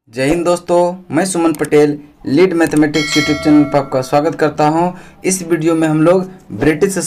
जय हिंद दोस्तों, मैं Suman Patel lead mathematics YouTube channel पर आपका स्वागत करता हूं। इस वीडियो में हम लोग ब्रिटिश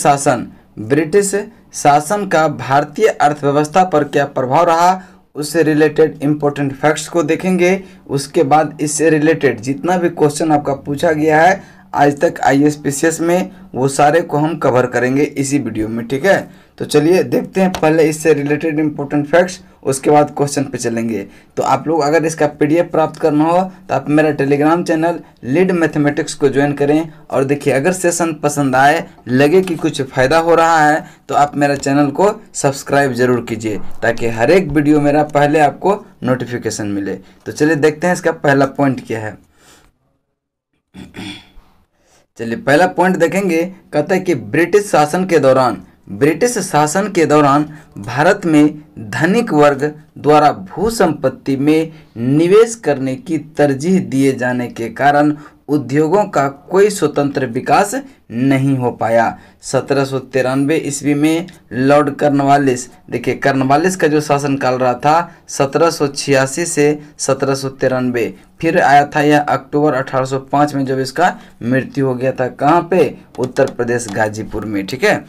शासन का भारतीय अर्थव्यवस्था पर क्या प्रभाव रहा उससे रिलेटेड इम्पोर्टेंट फैक्ट्स को देखेंगे। उसके बाद इससे रिलेटेड जितना भी क्वेश्चन आपका पूछा गया है आज तक आईएएस पीसीएस में, वो सारे को हम कवर करेंगे इसी वीडियो में। ठीक है, तो चलिए देखते हैं पहले इससे रिलेटेड इम्पोर्टेंट फैक्ट्स, उसके बाद क्वेश्चन पे चलेंगे। तो आप लोग अगर इसका पीडीएफ प्राप्त करना हो तो आप मेरा टेलीग्राम चैनल लीड मैथमेटिक्स को ज्वाइन करें। और देखिए, अगर सेशन पसंद आए, लगे कि कुछ फ़ायदा हो रहा है, तो आप मेरा चैनल को सब्सक्राइब जरूर कीजिए ताकि हर एक वीडियो मेरा पहले आपको नोटिफिकेशन मिले। तो चलिए देखते हैं इसका पहला पॉइंट क्या है। चलिए पहला पॉइंट देखेंगे। कहता है कि ब्रिटिश शासन के दौरान भारत में धनिक वर्ग द्वारा भू संपत्ति में निवेश करने की तरजीह दिए जाने के कारण उद्योगों का कोई स्वतंत्र विकास नहीं हो पाया। 1793 ईस्वी में लॉर्ड कॉर्नवालिस, देखिए कॉर्नवालिस का जो शासनकाल रहा था 1786 से 1793, फिर आया था यह अक्टूबर 1805 में जब इसका मृत्यु हो गया था। कहाँ पे? उत्तर प्रदेश गाजीपुर में। ठीक है,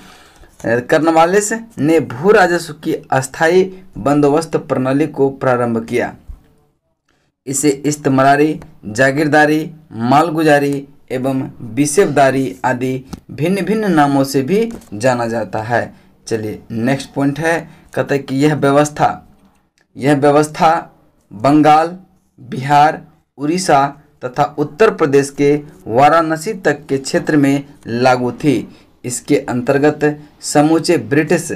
कॉर्नवालिस ने भू राजस्व की अस्थायी बंदोबस्त प्रणाली को प्रारंभ किया। इसे इस्तमरारी, जागीरदारी, मालगुजारी एवं बिसेवदारी आदि भिन्न भिन्न नामों से भी जाना जाता है। चलिए नेक्स्ट पॉइंट है। कहता है कि यह व्यवस्था बंगाल, बिहार, उड़ीसा तथा उत्तर प्रदेश के वाराणसी तक के क्षेत्र में लागू थी। इसके अंतर्गत समूचे ब्रिटिश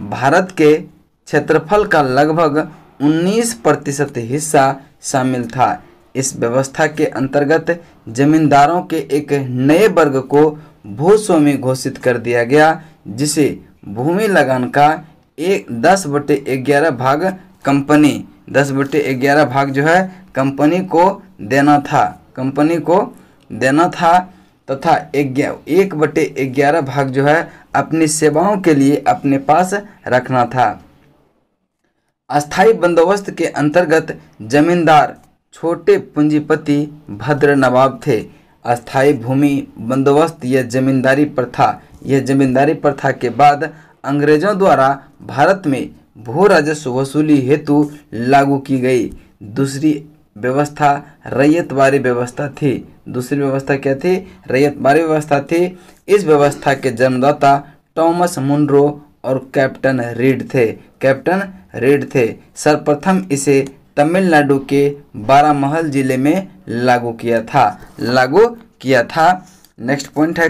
भारत के क्षेत्रफल का लगभग 19% हिस्सा शामिल था। इस व्यवस्था के अंतर्गत जमींदारों के एक नए वर्ग को भूस्वामी घोषित कर दिया गया, जिसे भूमि लगान का 10/11 भाग कंपनी 10/11 भाग जो है कंपनी को देना था तथा 1/11 भाग जो है अपनी सेवाओं के लिए अपने पास रखना था। अस्थायी बंदोबस्त के अंतर्गत जमींदार छोटे पूंजीपति भद्र नवाब थे। अस्थायी भूमि बंदोबस्त यह जमींदारी प्रथा के बाद अंग्रेजों द्वारा भारत में भू राजस्व वसूली हेतु लागू की गई। दूसरी व्यवस्था रैयतवारी व्यवस्था थी। दूसरी व्यवस्था क्या थी? रैयतवारी व्यवस्था थी। इस व्यवस्था के जन्मदाता टॉमस मुनरो और कैप्टन रीड थे। सर्वप्रथम इसे तमिलनाडु के बारामहल जिले में लागू किया था। नेक्स्ट पॉइंट है।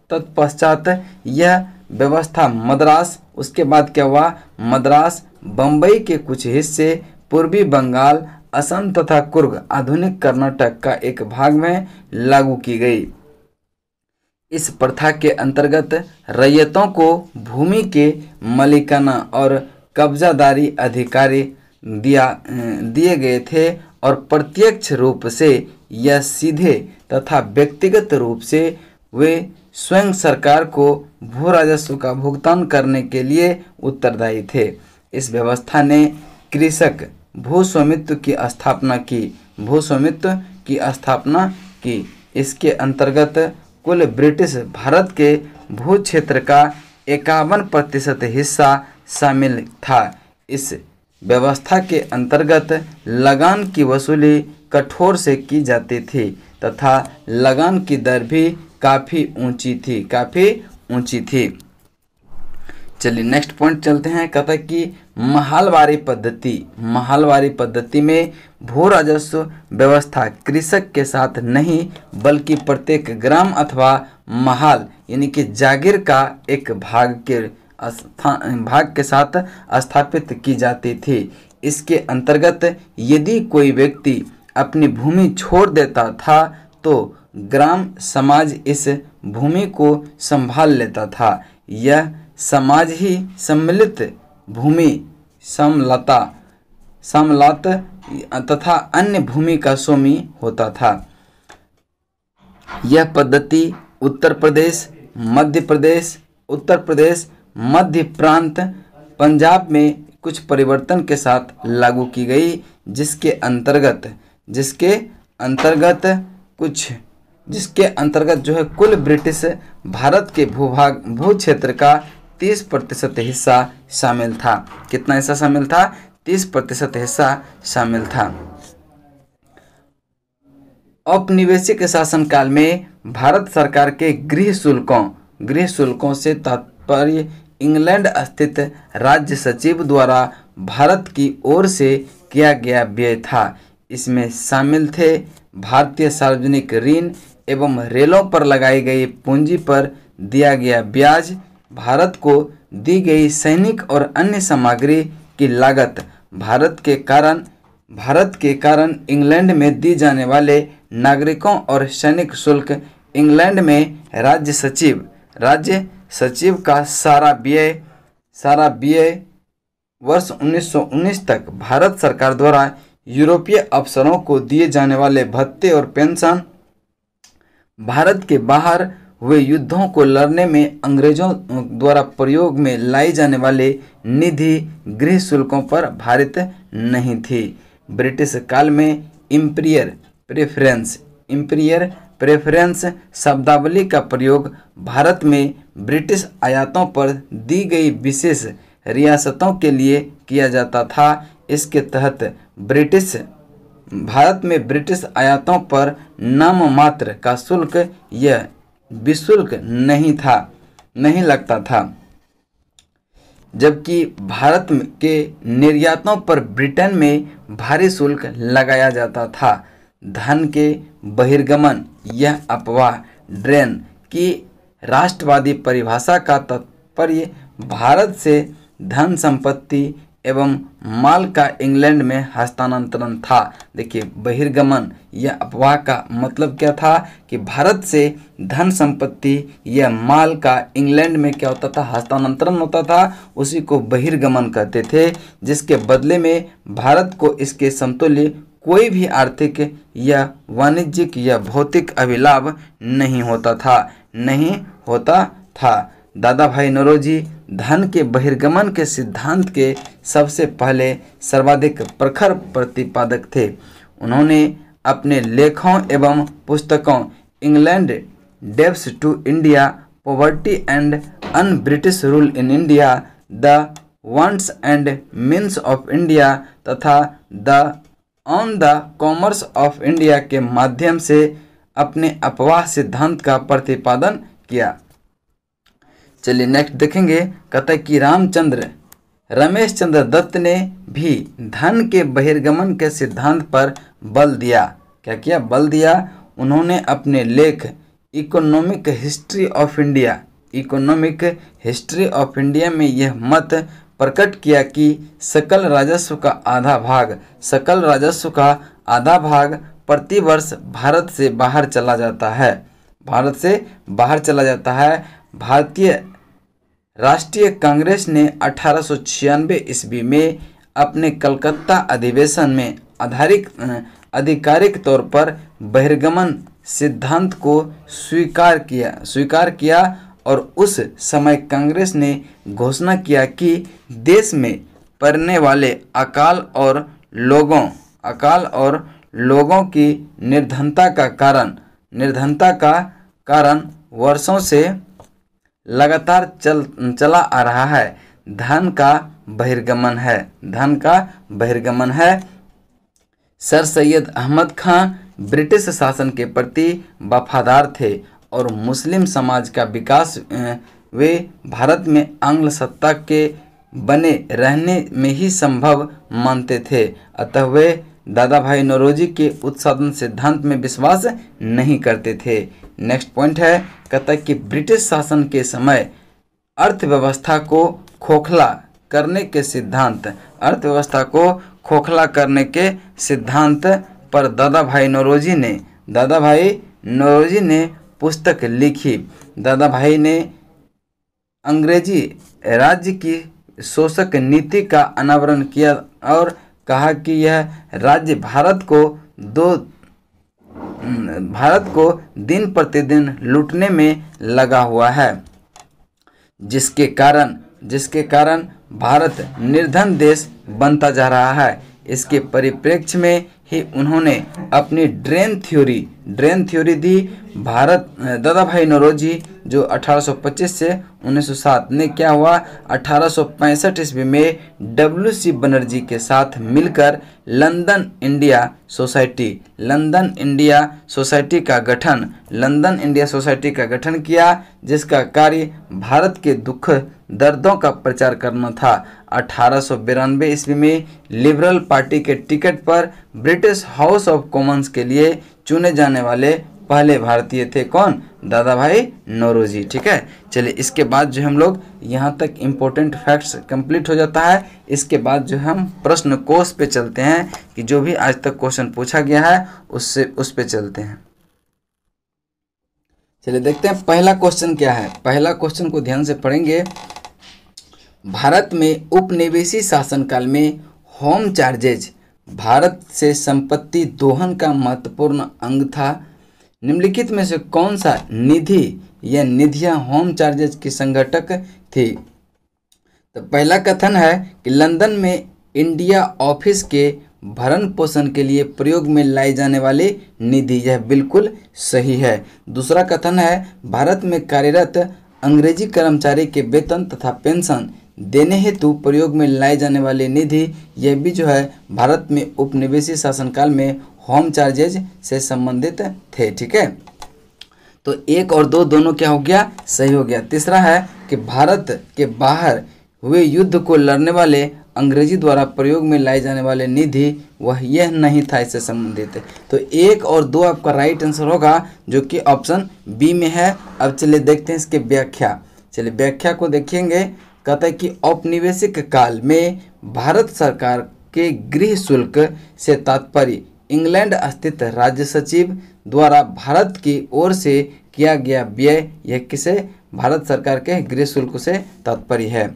तत्पश्चात यह व्यवस्था मद्रास, उसके बाद क्या हुआ? मद्रास, बम्बई के कुछ हिस्से, पूर्वी बंगाल, असम तथा कुर्ग आधुनिक कर्नाटक का एक भाग में लागू की गई। इस प्रथा के अंतर्गत रैयतों को भूमि के मालिकाना और कब्जादारी अधिकारी दिए गए थे और प्रत्यक्ष रूप से या सीधे तथा व्यक्तिगत रूप से वे स्वयं सरकार को भू राजस्व का भुगतान करने के लिए उत्तरदायी थे। इस व्यवस्था ने कृषक भूस्वामित्व की स्थापना की। इसके अंतर्गत कुल ब्रिटिश भारत के भू क्षेत्र का 51% हिस्सा शामिल था। इस व्यवस्था के अंतर्गत लगान की वसूली कठोर से की जाती थी तथा लगान की दर भी काफ़ी ऊंची थी। चलिए नेक्स्ट पॉइंट चलते हैं। कहता है कि महालवारी पद्धति में भू राजस्व व्यवस्था कृषक के साथ नहीं बल्कि प्रत्येक ग्राम अथवा महाल यानी कि जागीर का एक भाग के साथ स्थापित की जाती थी। इसके अंतर्गत यदि कोई व्यक्ति अपनी भूमि छोड़ देता था तो ग्राम समाज इस भूमि को संभाल लेता था। यह समाज ही सम्मिलित भूमि समलत तथा अन्य भूमि का स्वामी होता था। यह पद्धति उत्तर प्रदेश, मध्य प्रांत, पंजाब में कुछ परिवर्तन के साथ लागू की गई, जिसके अंतर्गत जो है कुल ब्रिटिश भारत के भू क्षेत्र का 30% हिस्सा शामिल था। कितना हिस्सा शामिल था? 30% हिस्सा शामिल था। औपनिवेशिक शासनकाल में भारत सरकार के गृह शुल्कों से तात्पर्य इंग्लैंड स्थित राज्य सचिव द्वारा भारत की ओर से किया गया व्यय था। इसमें शामिल थे भारतीय सार्वजनिक ऋण एवं रेलों पर लगाई गई पूंजी पर दिया गया ब्याज, भारत को दी गई सैनिक और अन्य सामग्री की लागत, भारत के कारण इंग्लैंड में दी जाने वाले नागरिकों और सैनिक शुल्क, इंग्लैंड में राज्य सचिव का सारा व्यय वर्ष 1919 तक, भारत सरकार द्वारा यूरोपीय अफसरों को दिए जाने वाले भत्ते और पेंशन, भारत के बाहर हुए युद्धों को लड़ने में अंग्रेजों द्वारा प्रयोग में लाई जाने वाले निधि गृह शुल्कों पर भारित नहीं थी। ब्रिटिश काल में इंपीरियर प्रेफरेंस शब्दावली का प्रयोग भारत में ब्रिटिश आयातों पर दी गई विशेष रियासतों के लिए किया जाता था। इसके तहत भारत में ब्रिटिश आयातों पर नाममात्र का शुल्क या विशुल्क नहीं लगता था, जबकि भारत के निर्यातों पर ब्रिटेन में भारी शुल्क लगाया जाता था। धन के बहिर्गमन, यह अफवाह ड्रेन की राष्ट्रवादी परिभाषा का तात्पर्य भारत से धन संपत्ति एवं माल का इंग्लैंड में हस्तांतरण था। देखिए, बहिर्गमन या अफवाह का मतलब क्या था कि भारत से धन संपत्ति या माल का इंग्लैंड में क्या होता था? हस्तांतरण होता था। उसी को बहिर्गमन कहते थे, जिसके बदले में भारत को इसके समतुल्य कोई भी आर्थिक या वाणिज्यिक या भौतिक अभिलाभ नहीं होता था। दादा भाई नौरोजी धन के बहिर्गमन के सिद्धांत के सबसे पहले सर्वाधिक प्रखर प्रतिपादक थे। उन्होंने अपने लेखों एवं पुस्तकों England debts to India, poverty and un British rule in India, the wants and means of India तथा the on the commerce of India के माध्यम से अपने अपवाह सिद्धांत का प्रतिपादन किया। चलिए नेक्स्ट देखेंगे। कहता है कि रमेश चंद्र दत्त ने भी धन के बहिर्गमन के सिद्धांत पर बल दिया। क्या किया? बल दिया। उन्होंने अपने लेख इकोनॉमिक हिस्ट्री ऑफ इंडिया में यह मत प्रकट किया कि सकल राजस्व का आधा भाग प्रतिवर्ष भारत से बाहर चला जाता है। भारतीय राष्ट्रीय कांग्रेस ने 1896 ईस्वी में अपने कलकत्ता अधिवेशन में आधिकारिक तौर पर बहिर्गमन सिद्धांत को स्वीकार किया और उस समय कांग्रेस ने घोषणा किया कि देश में पड़ने वाले अकाल और लोगों की निर्धनता का कारण वर्षों से लगातार चला आ रहा है। धन का बहिर्गमन है। सर सैयद अहमद खां ब्रिटिश शासन के प्रति वफादार थे और मुस्लिम समाज का विकास वे भारत में आंग्ल सत्ता के बने रहने में ही संभव मानते थे। अतः वे दादा भाई नौरोजी के उत्पादन सिद्धांत में विश्वास नहीं करते थे। नेक्स्ट पॉइंट है, कहता है कि ब्रिटिश शासन के समय अर्थव्यवस्था को खोखला करने के सिद्धांत पर दादा भाई नौरोजी ने पुस्तक लिखी। दादा भाई ने अंग्रेजी राज्य की शोषक नीति का अनावरण किया और कहा कि यह राज्य भारत को दिन प्रतिदिन लूटने में लगा हुआ है, जिसके कारण भारत निर्धन देश बनता जा रहा है। इसके परिप्रेक्ष्य में ही उन्होंने अपनी ड्रेन थ्योरी दी। भारत दादा भाई नौरोजी जो 1825 से 1907 ने क्या हुआ 1865 ईस्वी में WC बनर्जी के साथ मिलकर लंदन इंडिया सोसाइटी का गठन किया, जिसका कार्य भारत के दुख दर्दों का प्रचार करना था। 1892 ईस्वी में लिबरल पार्टी के टिकट पर ब्रिटिश हाउस ऑफ कॉमन्स के लिए चुने जाने वाले पहले भारतीय थे कौन? दादा भाई नौरोजी। ठीक है, चलिए इसके बाद जो हम लोग यहाँ तक इम्पोर्टेंट फैक्ट्स कंप्लीट हो जाता है। इसके बाद जो हम प्रश्न कोश पे चलते हैं कि जो भी आज तक क्वेश्चन पूछा गया है उस पे चलते हैं। चलिए देखते हैं पहला क्वेश्चन क्या है। पहला क्वेश्चन को ध्यान से पढ़ेंगे। भारत में उपनिवेशी शासनकाल में होम चार्जेज भारत से संपत्ति दोहन का महत्वपूर्ण अंग था। निम्नलिखित में से कौन सा निधि या निधियां होम चार्जेज की संगठक थी? तो पहला कथन है कि लंदन में इंडिया ऑफिस के भरण पोषण के लिए प्रयोग में लाई जाने वाली निधि, यह बिल्कुल सही है। दूसरा कथन है भारत में कार्यरत अंग्रेजी कर्मचारी के वेतन तथा पेंशन देने हेतु प्रयोग में लाई जाने वाली निधि, यह भी जो है भारत में उपनिवेशी शासनकाल में होम चार्जेज से संबंधित थे। ठीक है, तो 1 और 2 दोनों क्या हो गया? सही हो गया। तीसरा है कि भारत के बाहर हुए युद्ध को लड़ने वाले अंग्रेजी द्वारा प्रयोग में लाई जाने वाले निधि, वह यह नहीं था, इससे संबंधित है। तो 1 और 2 आपका राइट आंसर होगा, जो कि ऑप्शन बी में है। अब चलिए देखते हैं इसके व्याख्या। चलिए व्याख्या को देखेंगे। कहता है कि औपनिवेशिक काल में भारत सरकार के गृह शुल्क से तात्पर्य इंग्लैंड स्थित राज्य सचिव द्वारा भारत की ओर से किया गया व्यय, यह किसे? भारत सरकार के गृह शुल्क से तात्पर्य है।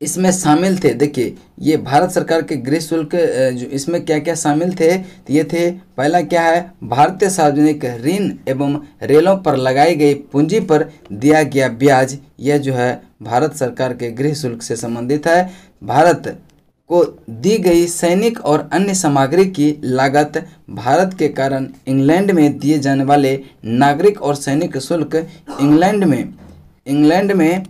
इसमें शामिल थे, देखिए ये भारत सरकार के गृह शुल्क जो इसमें क्या क्या शामिल थे, तो ये थे, पहला क्या है, भारतीय सार्वजनिक ऋण एवं रेलों पर लगाई गई पूंजी पर दिया गया ब्याज, यह जो है भारत सरकार के गृह शुल्क से संबंधित है। भारत को दी गई सैनिक और अन्य सामग्री की लागत, भारत के कारण इंग्लैंड में दिए जाने वाले नागरिक और सैनिक शुल्क, इंग्लैंड में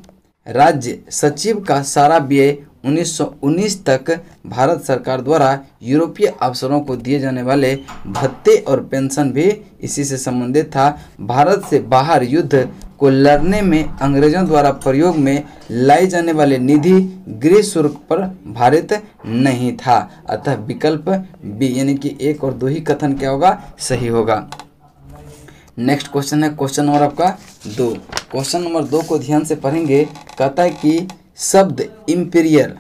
राज्य सचिव का सारा व्यय 1919 तक भारत सरकार द्वारा यूरोपीय अफसरों को दिए जाने वाले भत्ते और पेंशन भी इसी से संबंधित था। भारत से बाहर युद्ध को लड़ने में अंग्रेजों द्वारा प्रयोग में लाई जाने वाले निधि गृह शुल्क पर भारित नहीं था। अतः विकल्प बी यानी कि 1 और 2 ही कथन क्या होगा? सही होगा। नेक्स्ट क्वेश्चन है क्वेश्चन नंबर आपका 2। क्वेश्चन नंबर 2 को ध्यान से पढ़ेंगे। कहता है कि शब्द इंपीरियल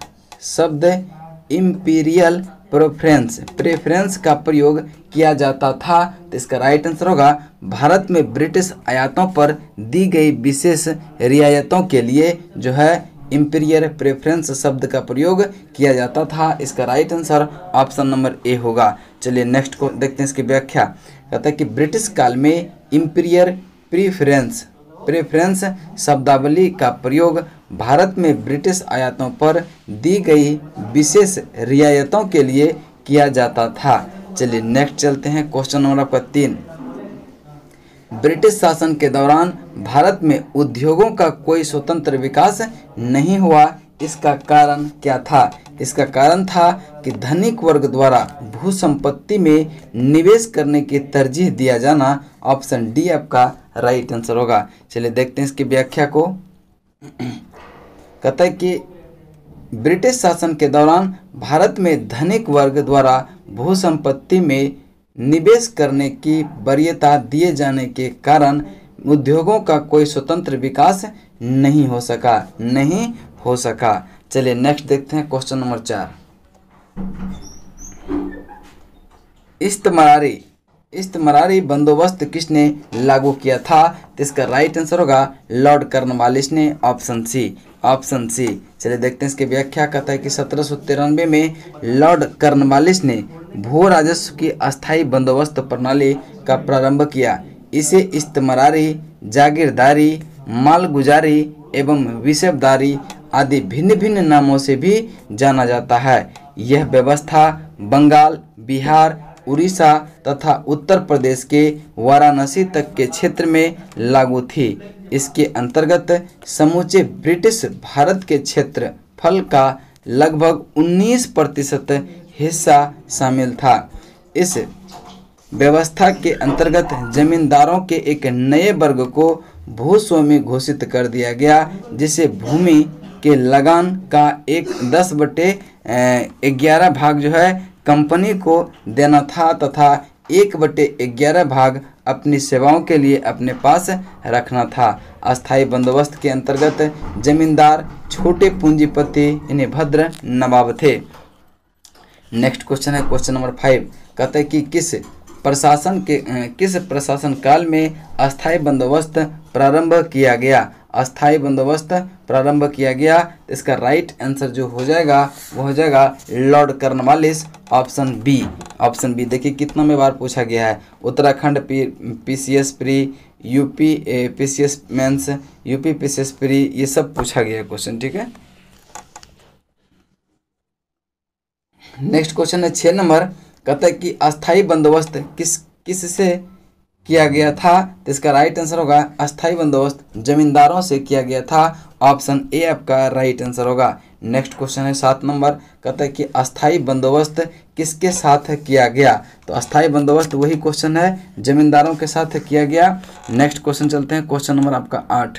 प्रेफरेंस का प्रयोग किया जाता था, तो इसका राइट आंसर होगा भारत में ब्रिटिश आयातों पर दी गई विशेष रियायतों के लिए जो है इंपीरियल प्रेफरेंस शब्द का प्रयोग किया जाता था। इसका right answer option number A होगा। चलिए नेक्स्ट को देखते हैं इसकी व्याख्या। कहता है कि ब्रिटिश काल में इंपीरियल प्रेफरेंस शब्दावली का प्रयोग भारत में ब्रिटिश आयातों पर दी गई विशेष रियायतों के लिए किया जाता था। चलिए नेक्स्ट चलते हैं क्वेश्चन नंबर आपका 3। ब्रिटिश शासन के दौरान भारत में उद्योगों का कोई स्वतंत्र विकास नहीं हुआ, इसका कारण क्या था? इसका कारण था कि धनिक वर्ग द्वारा भू संपत्ति में निवेश करने की तरजीह दिया जाना। ऑप्शन डी आपका राइट आंसर होगा। चलिए देखते हैं इसकी व्याख्या को। कहता है कि ब्रिटिश शासन के दौरान भारत में धनिक वर्ग द्वारा भू संपत्ति में निवेश करने की वरीयता दिए जाने के कारण उद्योगों का कोई स्वतंत्र विकास नहीं हो सका। चलिए नेक्स्ट देखते हैं क्वेश्चन नंबर 4। इस्तमरारी बंदोबस्त किसने लागू किया था? तो इसका राइट आंसर होगा लॉर्ड कॉर्नवालिस ने। Option C. चलिए देखते हैं इसकी व्याख्या। कहता है कि 1793 में लॉर्ड कॉर्नवालिस ने भू राजस्व की अस्थायी बंदोबस्त प्रणाली का प्रारंभ किया। इसे इस्तमरारी, जागीरदारी, मालगुजारी एवं विषयदारी आदि भिन्न भिन्न नामों से भी जाना जाता है। यह व्यवस्था बंगाल, बिहार, उड़ीसा तथा उत्तर प्रदेश के वाराणसी तक के क्षेत्र में लागू थी। इसके अंतर्गत समूचे ब्रिटिश भारत के क्षेत्रफल का लगभग 19% हिस्सा शामिल था। इस व्यवस्था के अंतर्गत जमींदारों के एक नए वर्ग को भूस्वामी घोषित कर दिया गया, जिसे भूमि के लगान का 10/11 भाग जो है कंपनी को देना था तथा 1/11 भाग अपनी सेवाओं के लिए अपने पास रखना था। अस्थायी बंदोबस्त के अंतर्गत जमींदार छोटे पूंजीपति यानी भद्र नवाब थे। नेक्स्ट क्वेश्चन है क्वेश्चन नंबर 5। कहते हैं कि किस प्रशासन काल में अस्थायी बंदोबस्त प्रारंभ किया गया। अस्थायी बंदोबस्त प्रारंभ किया गया, तो इसका राइट आंसर जो हो जाएगा वो हो जाएगा Lord Cornwallis, option B. Option B देखिए कितना में बार पूछा गया है। Uttarakhand PCS pre, UP PCS mains, UP PCS pre, ये सब पूछा गया है क्वेश्चन, ठीक है। नेक्स्ट क्वेश्चन है 6 नंबर। कहता है कि अस्थायी बंदोबस्त किससे किया गया था, तो इसका राइट आंसर होगा अस्थायी बंदोबस्त जमींदारों से किया गया था। ऑप्शन ए आपका राइट आंसर होगा। नेक्स्ट क्वेश्चन है 7 नंबर। कहता है कि अस्थायी बंदोबस्त किसके साथ किया गया, तो अस्थायी बंदोबस्त वही क्वेश्चन है, जमींदारों के साथ किया गया। नेक्स्ट क्वेश्चन चलते हैं क्वेश्चन नंबर आपका 8।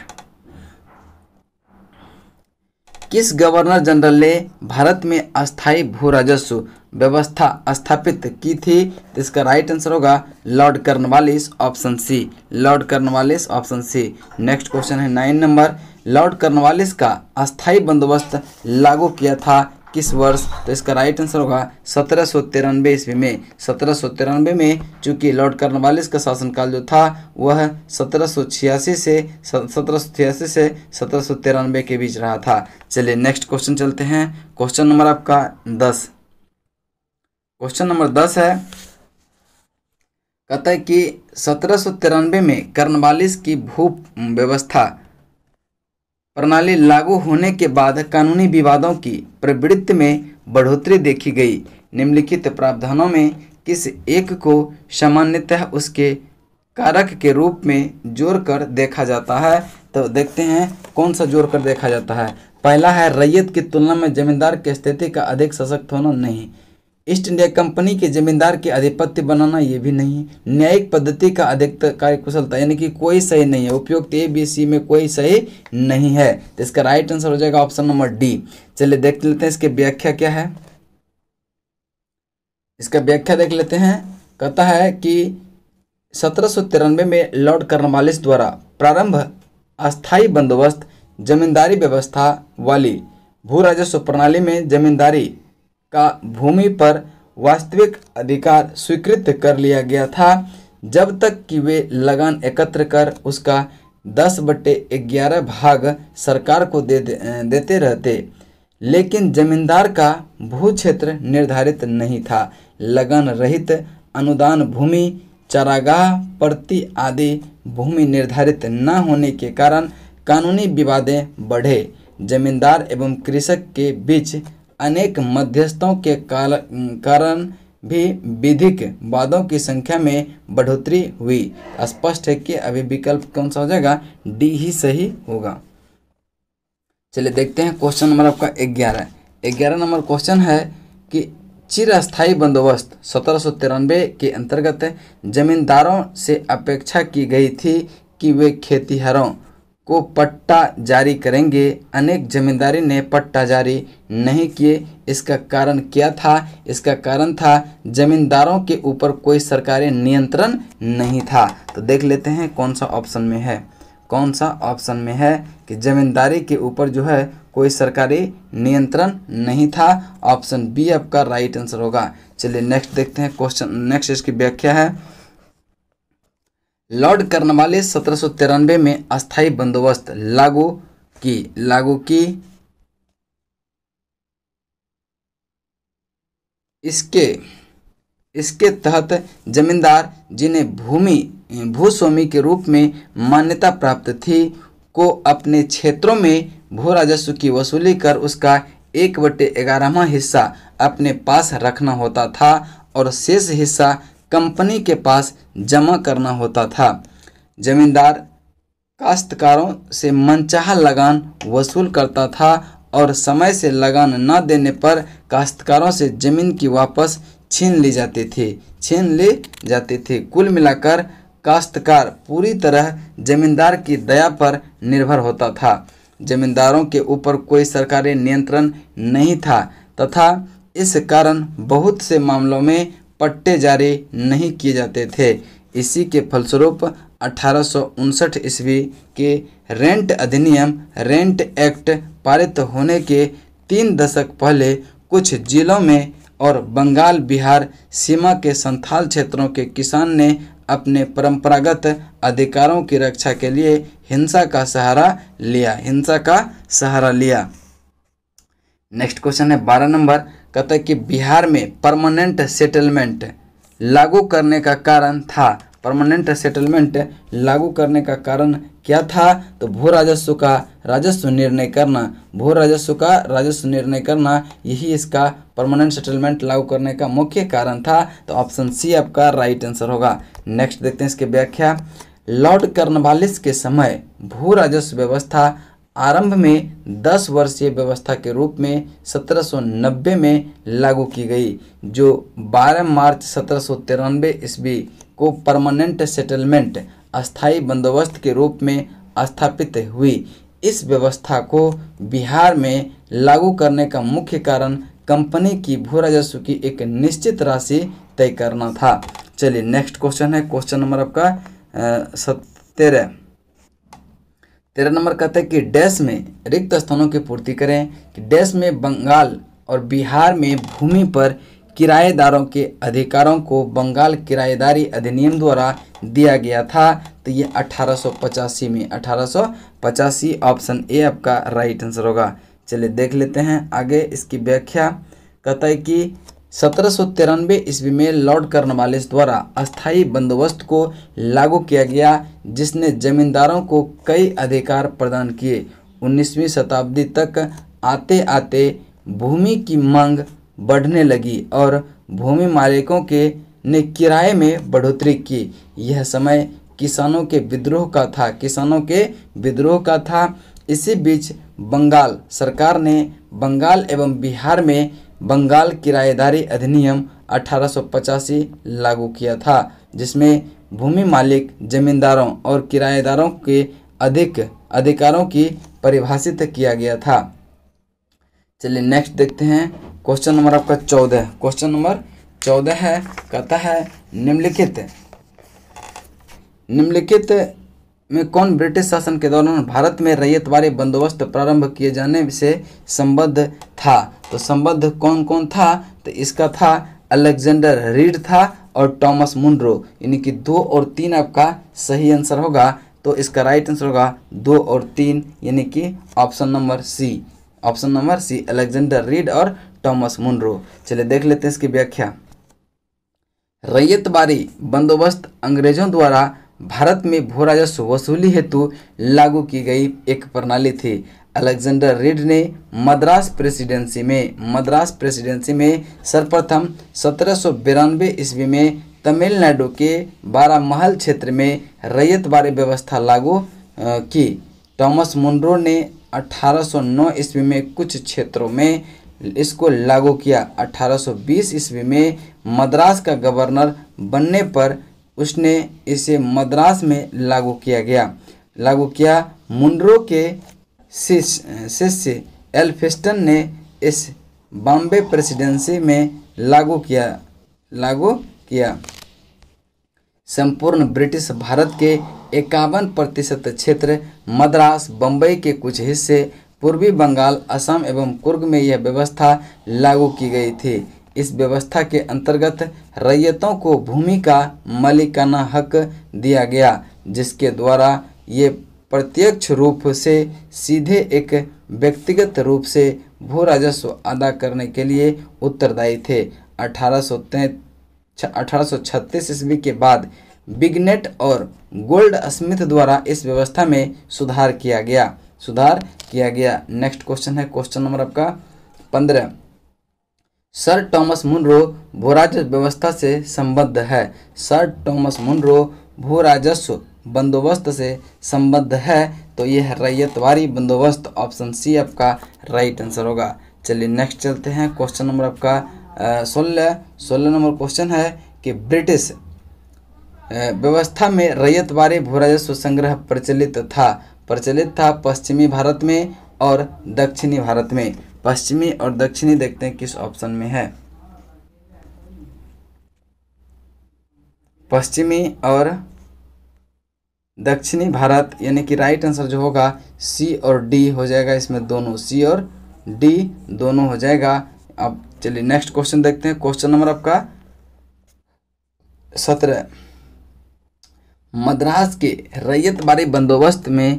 किस गवर्नर जनरल ने भारत में अस्थायी भू राजस्व व्यवस्था स्थापित की थी, तो इसका राइट आंसर होगा Lord Cornwallis, option C. Lord Cornwallis, option C. Next question है 9 नंबर। लॉर्ड कॉर्नवालिस का अस्थायी बंदोबस्त लागू किया था किस वर्ष, तो इसका राइट आंसर होगा 1793 ईस्वी में। 1793 में, चूंकि लॉर्ड कॉर्नवालिस का शासनकाल जो था वह 1786 से 1793 के बीच रहा था। चलिए नेक्स्ट क्वेश्चन चलते हैं। क्वेश्चन नंबर आपका 10। क्वेश्चन नंबर 10 है, कहता है कि 1793 में कॉर्नवालिस की भू व्यवस्था प्रणाली लागू होने के बाद कानूनी विवादों की प्रवृत्ति में बढ़ोतरी देखी गई। निम्नलिखित प्रावधानों में किस एक को सामान्यतः उसके कारक के रूप में जोड़कर देखा जाता है, तो देखते हैं कौन सा जोड़कर देखा जाता है। पहला है रैयत की तुलना में जमींदार की स्थिति का अधिक सशक्त होना, नहीं। ईस्ट इंडिया कंपनी के जमींदार के आधिपत्य बनाना, ये भी नहीं। न्यायिक पद्धति का अधिकतर कार्यकुशलता, यानी कि कोई सही नहीं है। उपयुक्त ए बी सी में कोई सही नहीं है, तो इसका राइट आंसर हो जाएगा ऑप्शन नंबर डी। चलिए देख लेते हैं इसकी व्याख्या क्या है। इसका व्याख्या देख लेते हैं। कहता है कि 1793 में लॉर्ड कॉर्नवालिस द्वारा प्रारंभ अस्थायी बंदोबस्त जमींदारी व्यवस्था वाली भू राजस्व प्रणाली में जमींदारी का भूमि पर वास्तविक अधिकार स्वीकृत कर लिया गया था, जब तक कि वे लगान एकत्र कर उसका 10/11 भाग सरकार को देते रहते। लेकिन जमींदार का भू क्षेत्र निर्धारित नहीं था। लगान रहित अनुदान भूमि, चारागाह प्रति आदि भूमि निर्धारित न होने के कारण कानूनी विवादें बढ़े। जमींदार एवं कृषक के बीच अनेक मध्यस्थों के कारण भी विधिक वादों की संख्या में बढ़ोतरी हुई। स्पष्ट है कि अभी विकल्प कौन सा हो जाएगा, डी ही सही होगा। चलिए देखते हैं क्वेश्चन नंबर आपका 11। 11 नंबर क्वेश्चन है कि चिरस्थायी बंदोबस्त 1793 के अंतर्गत जमींदारों से अपेक्षा की गई थी कि वे खेतीहरों को पट्टा जारी करेंगे। अनेक जमींदारी ने पट्टा जारी नहीं किए। इसका कारण क्या था? इसका कारण था जमींदारों के ऊपर कोई सरकारी नियंत्रण नहीं था। तो देख लेते हैं कौन सा ऑप्शन में है। कौन सा ऑप्शन में है कि जमींदारी के ऊपर जो है कोई सरकारी नियंत्रण नहीं था। ऑप्शन बी आपका राइट आंसर होगा। चलिए नेक्स्ट देखते हैं क्वेश्चन। नेक्स्ट इसकी व्याख्या है, लॉर्ड कॉर्नवालिस 1793 में अस्थायी बंदोबस्त लागू की इसके तहत जमींदार जिन्हें भूस्वामी के रूप में मान्यता प्राप्त थी को अपने क्षेत्रों में भू राजस्व की वसूली कर उसका 1/11वां हिस्सा अपने पास रखना होता था और शेष हिस्सा कंपनी के पास जमा करना होता था। जमींदार काश्तकारों से मनचाहा लगान वसूल करता था और समय से लगान न देने पर काश्तकारों से जमीन की वापस छीन ली जाती थी। कुल मिलाकर काश्तकार पूरी तरह जमींदार की दया पर निर्भर होता था। जमींदारों के ऊपर कोई सरकारी नियंत्रण नहीं था तथा इस कारण बहुत से मामलों में पट्टे जारी नहीं किए जाते थे। इसी के फलस्वरूप 1859 ईस्वी के रेंट अधिनियम रेंट एक्ट पारित होने के 3 दशक पहले कुछ जिलों में और बंगाल बिहार सीमा के संथाल क्षेत्रों के किसान ने अपने परंपरागत अधिकारों की रक्षा के लिए हिंसा का सहारा लिया। नेक्स्ट क्वेश्चन है 12 नंबर, कहता है कि बिहार में परमानेंट सेटलमेंट लागू करने का कारण था। परमानेंट सेटलमेंट लागू करने का कारण क्या था? तो भू राजस्व का राजस्व निर्णय करना यही इसका परमानेंट सेटलमेंट लागू करने का मुख्य कारण था। तो ऑप्शन सी आपका राइट आंसर होगा। नेक्स्ट देखते हैं इसकी व्याख्या। लॉर्ड कॉर्नवालिस के समय भू राजस्व व्यवस्था आरंभ में 10 वर्षीय व्यवस्था के रूप में 1790 में लागू की गई, जो 12 मार्च 1793 ईस्वी को परमानेंट सेटलमेंट अस्थायी बंदोबस्त के रूप में स्थापित हुई। इस व्यवस्था को बिहार में लागू करने का मुख्य कारण कंपनी की भू राजस्व की एक निश्चित राशि तय करना था। चलिए नेक्स्ट क्वेश्चन है, क्वेश्चन नंबर आपका 13 नंबर कहता है कि डैश में रिक्त स्थानों की पूर्ति करें। कि डैश में बंगाल और बिहार में भूमि पर किराएदारों के अधिकारों को बंगाल किराएदारी अधिनियम द्वारा दिया गया था। तो ये 1885 में 1885 ऑप्शन ए आपका राइट आंसर होगा। चलिए देख लेते हैं आगे इसकी व्याख्या। कहता है कि 1793 ईस्वी में लॉर्ड कॉर्नवालिस द्वारा अस्थायी बंदोबस्त को लागू किया गया, जिसने जमींदारों को कई अधिकार प्रदान किए। 19वीं शताब्दी तक आते आते भूमि की मांग बढ़ने लगी और भूमि मालिकों ने किराए में बढ़ोतरी की। यह समय किसानों के विद्रोह का था। इसी बीच बंगाल सरकार ने बंगाल एवं बिहार में बंगाल किराएदारी अधिनियम 1885 लागू किया था, जिसमें भूमि मालिक जमींदारों और किराएदारों के अधिकारों की परिभाषित किया गया था। चलिए नेक्स्ट देखते हैं क्वेश्चन नंबर आपका 14। क्वेश्चन नंबर 14 है, कहता है निम्नलिखित में कौन ब्रिटिश शासन के दौरान भारत में रैयतवारी बंदोबस्त प्रारंभ किए जाने से संबद्ध था? तो संबद्ध कौन कौन था? तो इसका था अलेक्जेंडर रीड था और टॉमस मुनरो, यानी कि 2 और 3 आपका सही आंसर होगा। तो इसका राइट आंसर होगा 2 और 3, यानी कि option number C Alexander Read और टॉमस मुनरो। चलिए देख लेते हैं इसकी व्याख्या। रैयतवारी बंदोबस्त अंग्रेजों द्वारा भारत में भू राजस्व वसूली हेतु लागू की गई एक प्रणाली थी। अलेक्जेंडर रीड ने मद्रास प्रेसिडेंसी में सर्वप्रथम 1792 ईस्वी में तमिलनाडु के बारामहल क्षेत्र में रैयतवारी व्यवस्था लागू की। टॉमस मुनरो ने 1809 ईस्वी में कुछ क्षेत्रों में इसको लागू किया। 1820 ईस्वी में मद्रास का गवर्नर बनने पर उसने इसे मद्रास में लागू किया। मुनरो के शिष्य एल्फिंस्टन ने इस बॉम्बे प्रेसिडेंसी में लागू किया। संपूर्ण ब्रिटिश भारत के 51% क्षेत्र, मद्रास, बम्बई के कुछ हिस्से, पूर्वी बंगाल, असम एवं कुर्ग में यह व्यवस्था लागू की गई थी। इस व्यवस्था के अंतर्गत रैयतों को भूमि का मालिकाना हक दिया गया, जिसके द्वारा ये प्रत्यक्ष रूप से सीधे एक व्यक्तिगत रूप से भू राजस्व अदा करने के लिए उत्तरदायी थे। 1836 ईस्वी के बाद बिगनेट और गोल्ड स्मिथ द्वारा इस व्यवस्था में सुधार किया गया। सुधार किया गया। नेक्स्ट क्वेश्चन है क्वेश्चन नंबर आपका 15। सर टॉमस मुनरो भू राजस्व व्यवस्था से संबद्ध है। सर टॉमस मुनरो भू राजस्व बंदोबस्त से संबद्ध है, तो यह रैयतवारी बंदोबस्त, ऑप्शन सी आपका राइट आंसर होगा। चलिए नेक्स्ट चलते हैं क्वेश्चन नंबर आपका 16 नंबर क्वेश्चन है कि ब्रिटिश व्यवस्था में रैयतवारी भू राजस्व संग्रह प्रचलित था पश्चिमी भारत में और दक्षिणी भारत में। पश्चिमी और दक्षिणी देखते हैं किस ऑप्शन में है। पश्चिमी और दक्षिणी भारत, यानी कि राइट आंसर जो होगा सी और डी हो जाएगा। इसमें दोनों सी और डी दोनों हो जाएगा। अब चलिए नेक्स्ट क्वेश्चन देखते हैं। क्वेश्चन नंबर आपका 17। मद्रास के रैयतवारी बंदोबस्त में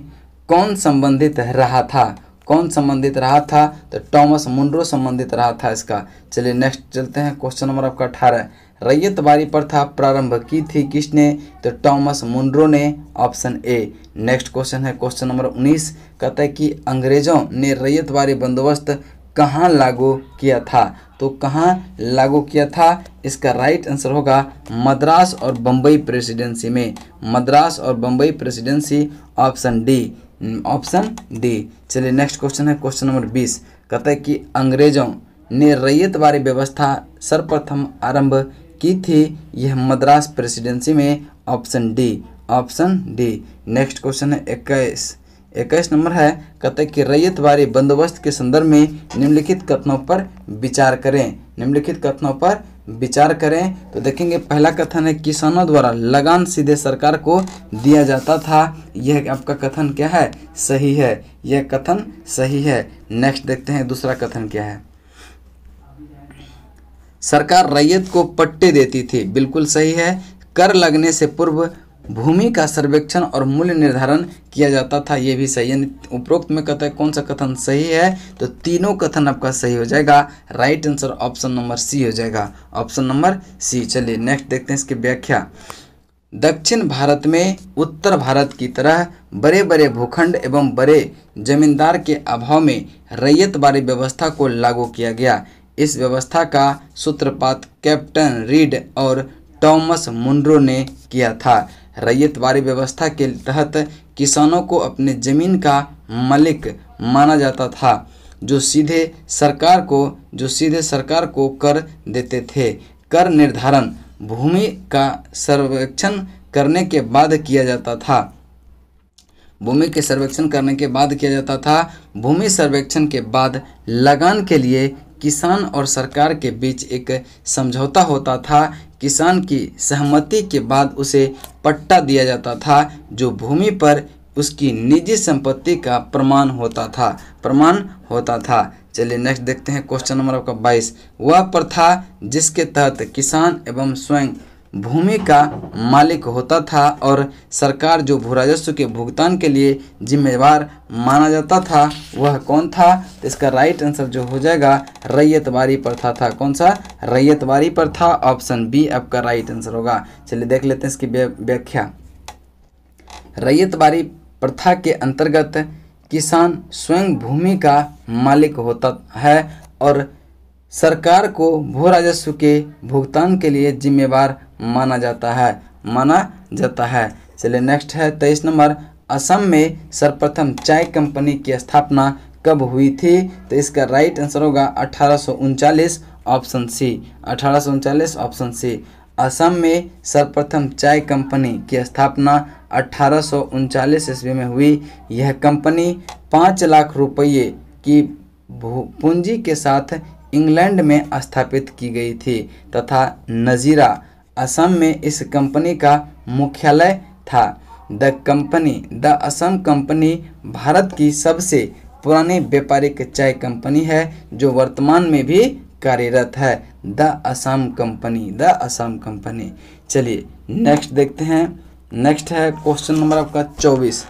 कौन संबंधित रहा था? कौन संबंधित रहा था? तो टॉमस मुनरो संबंधित रहा था इसका। चलिए नेक्स्ट चलते हैं क्वेश्चन नंबर आपका 18। रैयतवारी प्रथा प्रारंभ की थी किसने? तो टॉमस मुनरो ने, ऑप्शन ए। नेक्स्ट क्वेश्चन है क्वेश्चन नंबर 19। कहता है कि अंग्रेजों ने रैयतवारी बंदोबस्त कहाँ लागू किया था? तो कहाँ लागू किया था? इसका राइट आंसर होगा मद्रास और बम्बई प्रेसिडेंसी में। मद्रास और Bombay presidency, option D. Option D. चलिए नेक्स्ट क्वेश्चन है क्वेश्चन नंबर 20। कहता है कि अंग्रेजों ने रैयतवारी व्यवस्था सर्वप्रथम आरंभ की थी, यह मद्रास प्रेसिडेंसी में, option D. Option D. Next question है 21 नंबर है। कहता है कि रैयतवारी बंदोबस्त के संदर्भ में निम्नलिखित कथनों पर विचार करें। निम्नलिखित कथनों पर विचार करें। तो देखेंगे पहला कथन है किसानों द्वारा लगान सीधे सरकार को दिया जाता था। यह आपका कथन क्या है? सही है। यह कथन सही है। नेक्स्ट देखते हैं दूसरा कथन क्या है। सरकार रैयत को पट्टे देती थी, बिल्कुल सही है। कर लगने से पूर्व भूमि का सर्वेक्षण और मूल्य निर्धारण किया जाता था, ये भी सही है। उपरोक्त में कहता है कौन सा कथन सही है? तो तीनों कथन आपका सही हो जाएगा। Right answer option number C हो जाएगा। Option number C. चलिए नेक्स्ट देखते हैं इसकी व्याख्या। दक्षिण भारत में उत्तर भारत की तरह बड़े बड़े भूखंड एवं बड़े जमींदार के अभाव में रैयतवारी व्यवस्था को लागू किया गया। इस व्यवस्था का सूत्रपात कैप्टन रीड और टॉमस मुनरो ने किया था। रैयतवारी व्यवस्था के तहत किसानों को अपने जमीन का मालिक माना जाता था, जो सीधे सरकार को कर देते थे। कर निर्धारण भूमि का सर्वेक्षण करने के बाद किया जाता था। भूमि के सर्वेक्षण करने के बाद किया जाता था। भूमि सर्वेक्षण के बाद लगान के लिए किसान और सरकार के बीच एक समझौता होता था। किसान की सहमति के बाद उसे पट्टा दिया जाता था, जो भूमि पर उसकी निजी संपत्ति का प्रमाण होता था। चलिए नेक्स्ट देखते हैं क्वेश्चन नंबर आपका 22। वह प्रथा जिसके तहत किसान एवं स्वयं भूमि का मालिक होता था और सरकार जो भू राजस्व के भुगतान के लिए जिम्मेवार माना जाता था, वह कौन था? तो इसका राइट आंसर जो हो जाएगा रैयतवारी प्रथा था। कौन सा? रैयतवारी प्रथा, ऑप्शन बी आपका राइट आंसर होगा। चलिए देख लेते हैं इसकी व्याख्या। रैयतवारी प्रथा के अंतर्गत किसान स्वयं भूमि का मालिक होता है और सरकार को भू राजस्व के भुगतान के लिए जिम्मेवार माना जाता है। चलिए नेक्स्ट है 23 नंबर। असम में सर्वप्रथम चाय कंपनी की स्थापना कब हुई थी? तो इसका राइट आंसर होगा 1839, option C. 1839, option C. Assam में सर्वप्रथम चाय कंपनी की स्थापना 1839 ईस्वी में हुई। यह कंपनी 5 लाख रुपये की पूंजी के साथ इंग्लैंड में स्थापित की गई थी तथा नजीरा, असम में इस कंपनी का मुख्यालय था। द असम कंपनी भारत की सबसे पुरानी व्यापारिक चाय कंपनी है, जो वर्तमान में भी कार्यरत है। The Assam company. चलिए नेक्स्ट देखते हैं। नेक्स्ट है क्वेश्चन नंबर आपका 24।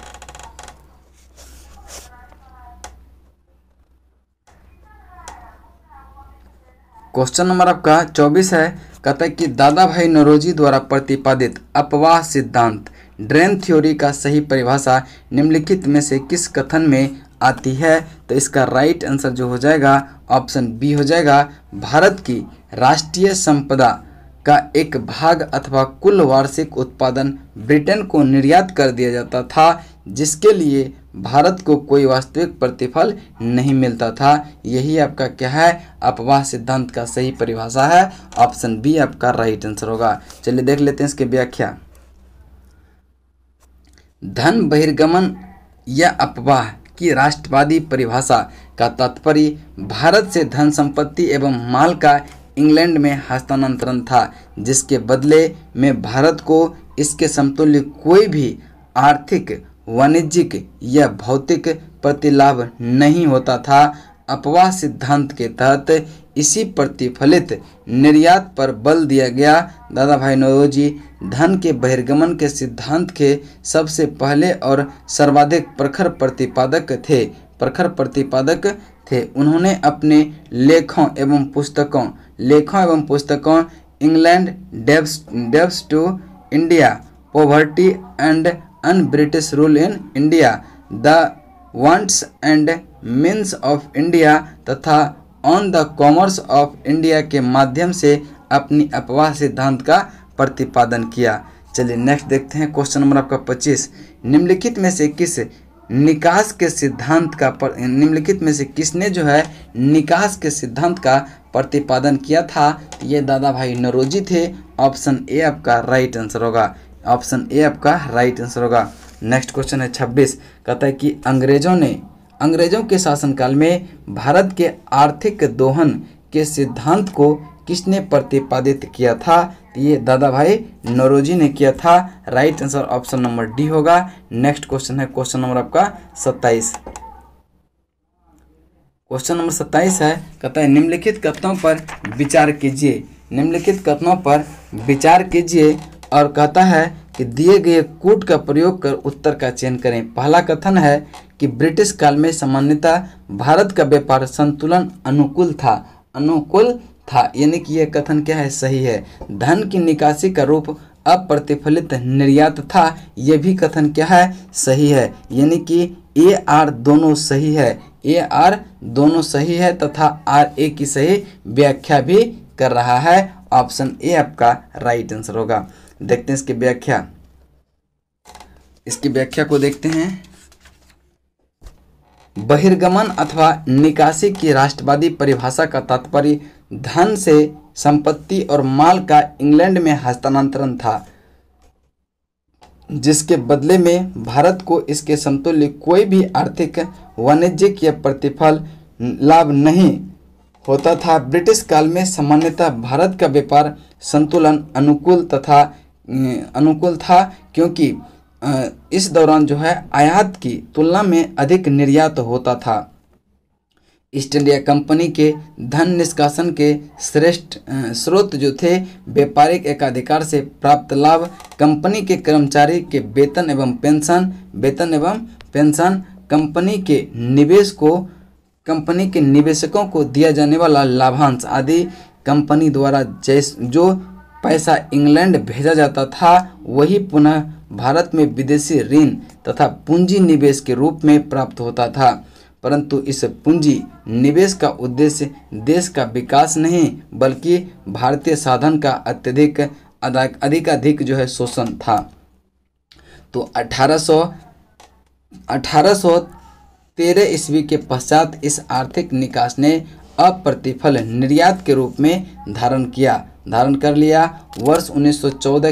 क्वेश्चन नंबर आपका 24 है। कहता है कि दादा भाई नौरोजी द्वारा प्रतिपादित अपवाह सिद्धांत ड्रेन थ्योरी का सही परिभाषा निम्नलिखित में से किस कथन में आती है? तो इसका राइट आंसर जो हो जाएगा ऑप्शन बी हो जाएगा। भारत की राष्ट्रीय संपदा का एक भाग अथवा कुल वार्षिक उत्पादन ब्रिटेन को निर्यात कर दिया जाता था, जिसके लिए भारत को कोई वास्तविक प्रतिफल नहीं मिलता था। यही आपका क्या है? अपवाह सिद्धांत का सही परिभाषा है। ऑप्शन बी आपका राइट आंसर होगा। चलिए देख लेते हैं इसकी व्याख्या। धन बहिर्गमन या अपवाह की राष्ट्रवादी परिभाषा का तात्पर्य भारत से धन संपत्ति एवं माल का इंग्लैंड में हस्तांतरण था, जिसके बदले में भारत को इसके समतुल्य कोई भी आर्थिक, वाणिज्यिक या भौतिक प्रतिलाभ नहीं होता था। अपवाह सिद्धांत के तहत इसी प्रतिफलित निर्यात पर बल दिया गया। दादा भाई नौरोजी धन के बहिर्गमन के सिद्धांत के सबसे पहले और सर्वाधिक प्रखर प्रतिपादक थे। उन्होंने अपने लेखों एवं पुस्तकों England debts to India, poverty and un British rule in India, the wants and means of India तथा on the commerce of India के माध्यम से अपनी अपवाह सिद्धांत का प्रतिपादन किया। चलिए नेक्स्ट देखते हैं क्वेश्चन नंबर आपका 25। निम्नलिखित में से किसने जो है निकास के सिद्धांत का प्रतिपादन किया था? ये दादा भाई नौरोजी थे। ऑप्शन ए आपका राइट आंसर होगा। ऑप्शन ए आपका राइट आंसर होगा। नेक्स्ट क्वेश्चन है 26। कहता है कि अंग्रेजों के शासनकाल में भारत के आर्थिक दोहन के सिद्धांत को किसने प्रतिपादित किया था? ये दादा भाई नौरोजी ने किया था। Right answer option number D होगा। नेक्स्ट क्वेश्चन है क्वेश्चन नंबर आपका 27। क्वेश्चन नंबर 27 है, कहता है निम्नलिखित कथनों पर विचार कीजिए और कहता है कि दिए गए कूट का प्रयोग कर उत्तर का चयन करें। पहला कथन है कि ब्रिटिश काल में सामान्यतः भारत का व्यापार संतुलन अनुकूल था, यानी कि यह कथन क्या है? सही है। धन की निकासी का रूप अप्रतिफलित निर्यात था, यह भी कथन क्या है? सही है। यानी कि ए आर दोनों सही है तथा आर ए की सही व्याख्या भी कर रहा है। ऑप्शन ए आपका राइट आंसर होगा। देखते हैं इसकी व्याख्या को देखते हैं। बहिर्गमन अथवा निकासी की राष्ट्रवादी परिभाषा का तात्पर्य धन से संपत्ति और माल का इंग्लैंड में हस्तांतरण था, जिसके बदले में भारत को इसके समतुल्य कोई भी आर्थिक, वाणिज्यिक या प्रतिफल लाभ नहीं होता था। ब्रिटिश काल में सामान्यतः भारत का व्यापार संतुलन अनुकूल था, क्योंकि इस दौरान जो है आयात की तुलना में अधिक निर्यात होता था। ईस्ट इंडिया कंपनी के धन निष्कासन के श्रेष्ठ स्रोत जो थे व्यापारिक एकाधिकार से प्राप्त लाभ, कंपनी के कर्मचारी के वेतन एवं पेंशन, कंपनी के निवेशकों को दिया जाने वाला लाभांश आदि, कंपनी द्वारा जो पैसा इंग्लैंड भेजा जाता था वही पुनः भारत में विदेशी ऋण तथा पूंजी निवेश के रूप में प्राप्त होता था। परंतु इस पूंजी निवेश का उद्देश्य देश का विकास नहीं बल्कि भारतीय साधन का अधिक जो है शोषण था। तो 1813 ईस्वी के पश्चात इस आर्थिक निकास ने अप्रतिफल निर्यात के रूप में धारण कर लिया। वर्ष 1914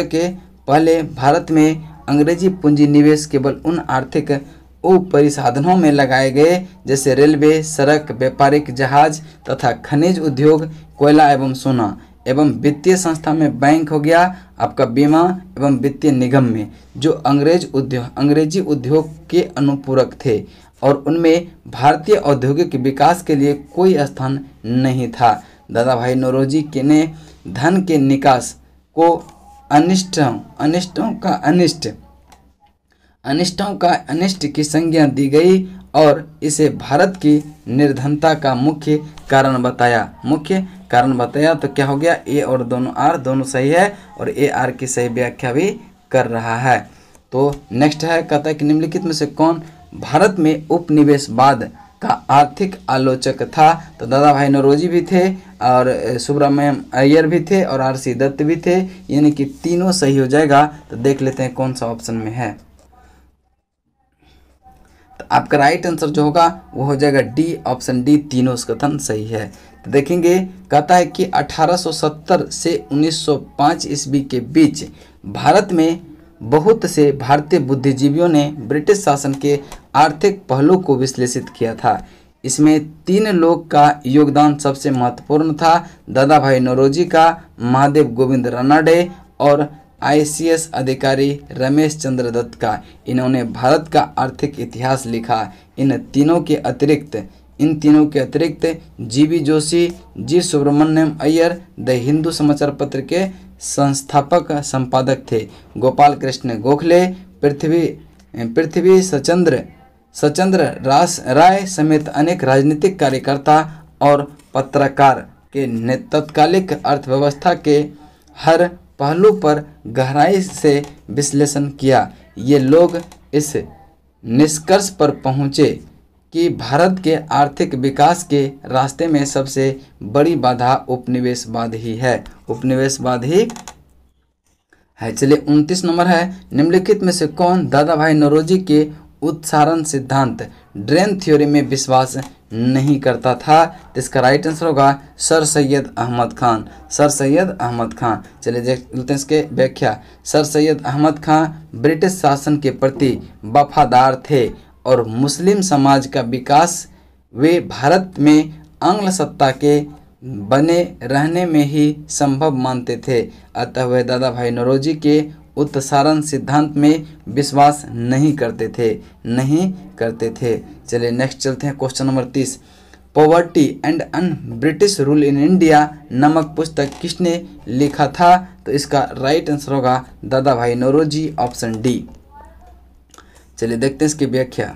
के पहले भारत में अंग्रेजी पूंजी निवेश केवल उन आर्थिक परिसाधनों में लगाए गए जैसे रेलवे, सड़क, व्यापारिक जहाज तथा खनिज उद्योग, कोयला एवं सोना एवं वित्तीय संस्था में बैंक हो गया आपका, बीमा एवं वित्तीय निगम में, जो अंग्रेजी उद्योग के अनुपूरक थे और उनमें भारतीय औद्योगिक विकास के लिए कोई स्थान नहीं था। दादा भाई नौरोजी ने धन के निकास को अनिष्टों का अनिष्ट की संज्ञा दी गई और इसे भारत की निर्धनता का मुख्य कारण बताया। तो क्या हो गया, ए और दोनों आर दोनों सही है और ए आर की सही व्याख्या भी कर रहा है। तो नेक्स्ट है, कहता है कि निम्नलिखित में से कौन भारत में उपनिवेशवाद का आर्थिक आलोचक था। तो दादा भाई नौरोजी भी थे और सुब्रमण्यम अय्यर भी थे और आर सी दत्त भी थे, यानी कि तीनों सही हो जाएगा। तो देख लेते हैं कौन सा ऑप्शन में है। तो आपका राइट आंसर जो होगा वो हो जाएगा डी, ऑप्शन डी, तीनों कथन सही है। तो देखेंगे, कहता है कि 1870 से 1905 ईस्वी के बीच भारत में बहुत से भारतीय बुद्धिजीवियों ने ब्रिटिश शासन के आर्थिक पहलू को विश्लेषित किया था। इसमें 3 लोग का योगदान सबसे महत्वपूर्ण था, दादा भाई नौरोजी का, महादेव गोविंद रानडे और आईसीएस अधिकारी रमेश चंद्र दत्त का। इन्होंने भारत का आर्थिक इतिहास लिखा। इन तीनों के अतिरिक्त जीवी जोशी, जी सुब्रमण्यम अय्यर द हिंदू समाचार पत्र के संस्थापक संपादक थे। गोपाल कृष्ण गोखले, पृथ्वी सचंद्र राय समेत अनेक राजनीतिक कार्यकर्ता और पत्रकार के तत्कालिक अर्थव्यवस्था के हर पहलू पर गहराई से विश्लेषण किया। ये लोग इस निष्कर्ष पर पहुँचे कि भारत के आर्थिक विकास के रास्ते में सबसे बड़ी बाधा उपनिवेशवाद ही है। चलिए 29 नंबर है, निम्नलिखित में से कौन दादा भाई नौरोजी के उत्सारण सिद्धांत ड्रेन थ्योरी में विश्वास नहीं करता था। तो इसका राइट आंसर होगा सर सैयद अहमद खान। चलिए देख लेते हैं इसके व्याख्या। सर सैयद अहमद खान ब्रिटिश शासन के प्रति वफादार थे और मुस्लिम समाज का विकास वे भारत में आंग्ल सत्ता के बने रहने में ही संभव मानते थे। अतः वे दादा भाई नौरोजी के उत्सारण सिद्धांत में विश्वास नहीं करते थे। चलिए नेक्स्ट चलते हैं, question number 30। Poverty and un British rule in India नामक पुस्तक किसने लिखा था। तो इसका राइट आंसर होगा दादा भाई नौरोजी, ऑप्शन डी। चलिए देखते हैं इसकी व्याख्या।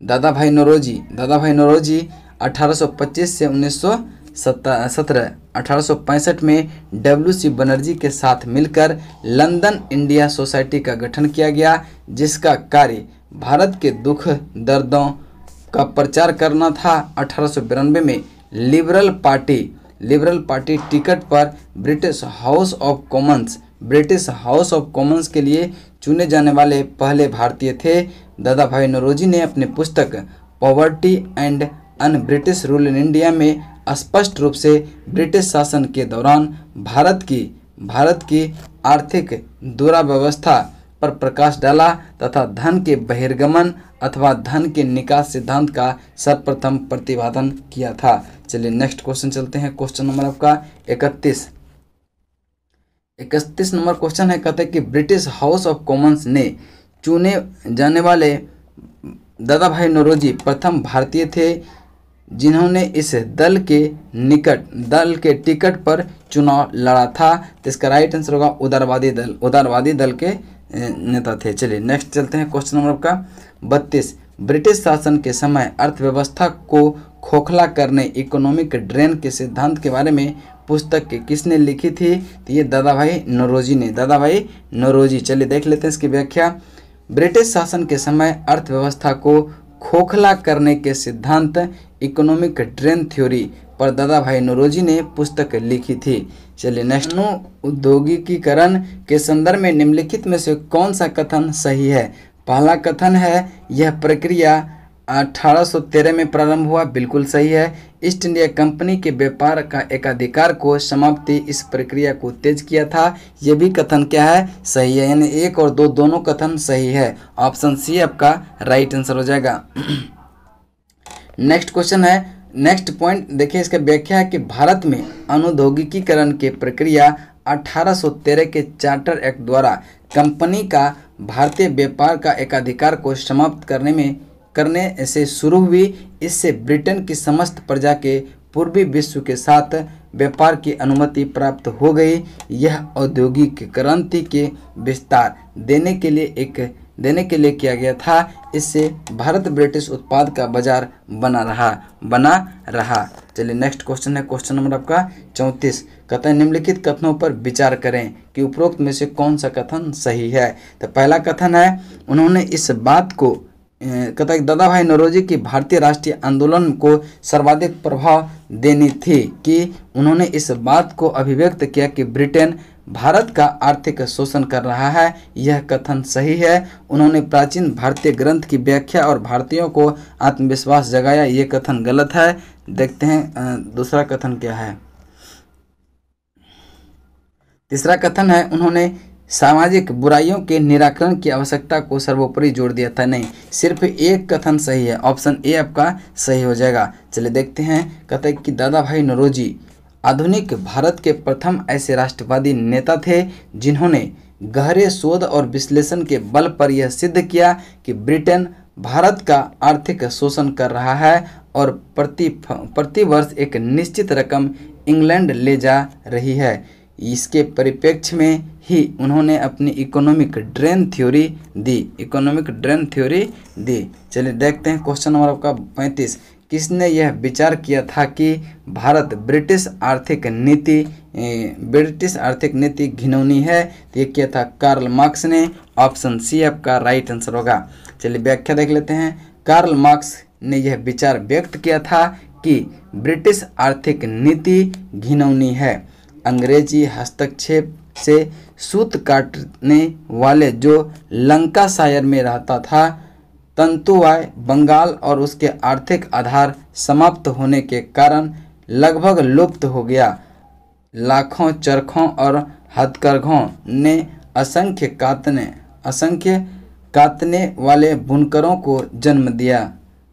दादा भाई नौरोजी 1825 से 1917 1865 में डब्ल्यू.सी. बनर्जी के साथ मिलकर लंदन इंडिया सोसाइटी का गठन किया गया, जिसका कार्य भारत के दुख दर्दों का प्रचार करना था। 1892 में लिबरल पार्टी टिकट पर ब्रिटिश हाउस ऑफ कॉमन्स के लिए चुने जाने वाले पहले भारतीय थे। दादा भाई नौरोजी ने अपनी पुस्तक poverty and un British rule in India में स्पष्ट रूप से ब्रिटिश शासन के दौरान भारत की आर्थिक दुरावस्था पर प्रकाश डाला तथा धन के बहिर्गमन अथवा धन के निकास सिद्धांत का सर्वप्रथम प्रतिपादन किया था। चलिए नेक्स्ट क्वेश्चन चलते हैं, क्वेश्चन नंबर आपका 31 नंबर क्वेश्चन है। कहते हैं कि ब्रिटिश हाउस ऑफ कॉमन्स ने चुने जाने वाले दादा भाई नौरोजी प्रथम भारतीय थे जिन्होंने इस दल के टिकट पर चुनाव लड़ा था। तो इसका राइट आंसर होगा उदारवादी दल के नेता थे। चलिए नेक्स्ट चलते हैं, क्वेश्चन नंबर आपका 32। ब्रिटिश शासन के समय अर्थव्यवस्था को खोखला करने इकोनॉमिक ड्रेन के सिद्धांत के बारे में पुस्तक किसने लिखी थी। तो ये दादा भाई नौरोजी। चलिए देख लेते हैं इसकी व्याख्या। ब्रिटिश शासन के समय अर्थव्यवस्था को खोखला करने के सिद्धांत इकोनॉमिक ड्रेन थ्योरी पर दादा भाई नौरोजी ने पुस्तक लिखी थी। चलिए नेक्स्ट, औद्योगिकीकरण के संदर्भ में निम्नलिखित में से कौन सा कथन सही है। पहला कथन है यह प्रक्रिया 1813 में प्रारंभ हुआ, बिल्कुल सही है। ईस्ट इंडिया कंपनी के व्यापार का एकाधिकार को समाप्ति इस प्रक्रिया को तेज किया था, यह भी कथन क्या है, सही है। यानी 1 और 2 दोनों कथन सही है। ऑप्शन सी आपका राइट आंसर हो जाएगा। नेक्स्ट क्वेश्चन है, नेक्स्ट पॉइंट देखिए, इसका व्याख्या है कि भारत में अनुद्योगिकीकरण की प्रक्रिया 1813 के चार्टर एक्ट द्वारा कंपनी का भारतीय व्यापार का एकाधिकार को समाप्त करने से शुरू हुई। इससे ब्रिटेन की समस्त प्रजा के पूर्वी विश्व के साथ व्यापार की अनुमति प्राप्त हो गई। यह औद्योगिक क्रांति के विस्तार देने के लिए एक देने के लिए किया गया था। इससे भारत ब्रिटिश उत्पाद का बाजार बना रहा। चलिए नेक्स्ट क्वेश्चन है, क्वेश्चन नंबर आपका 34। कहता है निम्नलिखित कथनों पर विचार करें कि उपरोक्त में से कौन सा कथन सही है। तो पहला कथन है, उन्होंने इस बात को कहता है दादा भाई नौरोजी की भारतीय राष्ट्रीय आंदोलन को सर्वाधिक प्रभाव देनी थी कि उन्होंने इस बात को अभिव्यक्त किया कि ब्रिटेन भारत का आर्थिक शोषण कर रहा है। यह कथन सही है। उन्होंने प्राचीन भारतीय ग्रंथ की व्याख्या और भारतीयों को आत्मविश्वास जगाया। ये कथन गलत है। देखते हैं दूसरा कथन क्या है। तीसरा कथन है, उन्होंने सामाजिक बुराइयों के निराकरण की आवश्यकता को सर्वोपरि जोड़ दिया था। नहीं, सिर्फ एक कथन सही है, ऑप्शन ए आपका सही हो जाएगा। चलिए देखते हैं। कहता है कि दादा भाई नौरोजी आधुनिक भारत के प्रथम ऐसे राष्ट्रवादी नेता थे जिन्होंने गहरे शोध और विश्लेषण के बल पर यह सिद्ध किया कि ब्रिटेन भारत का आर्थिक शोषण कर रहा है और प्रति वर्ष एक निश्चित रकम इंग्लैंड ले जा रही है। इसके परिप्रेक्ष्य में ही उन्होंने अपनी इकोनॉमिक ड्रेन थ्योरी दी। चलिए देखते हैं क्वेश्चन नंबर आपका 35। किसने यह विचार किया था कि भारत ब्रिटिश आर्थिक नीति घिनौनी है। तो ये किया था कार्ल मार्क्स ने। ऑप्शन सी आपका राइट आंसर होगा। चलिए व्याख्या देख लेते हैं। कार्ल मार्क्स ने यह विचार व्यक्त किया था कि ब्रिटिश आर्थिक नीति घिनौनी है। अंग्रेजी हस्तक्षेप से सूत काटने वाले जो लंकाशायर में रहता था, तंतुवाय बंगाल और उसके आर्थिक आधार समाप्त होने के कारण लगभग लुप्त हो गया। लाखों चरखों और हथकरघों ने असंख्य कातने वाले बुनकरों को जन्म दिया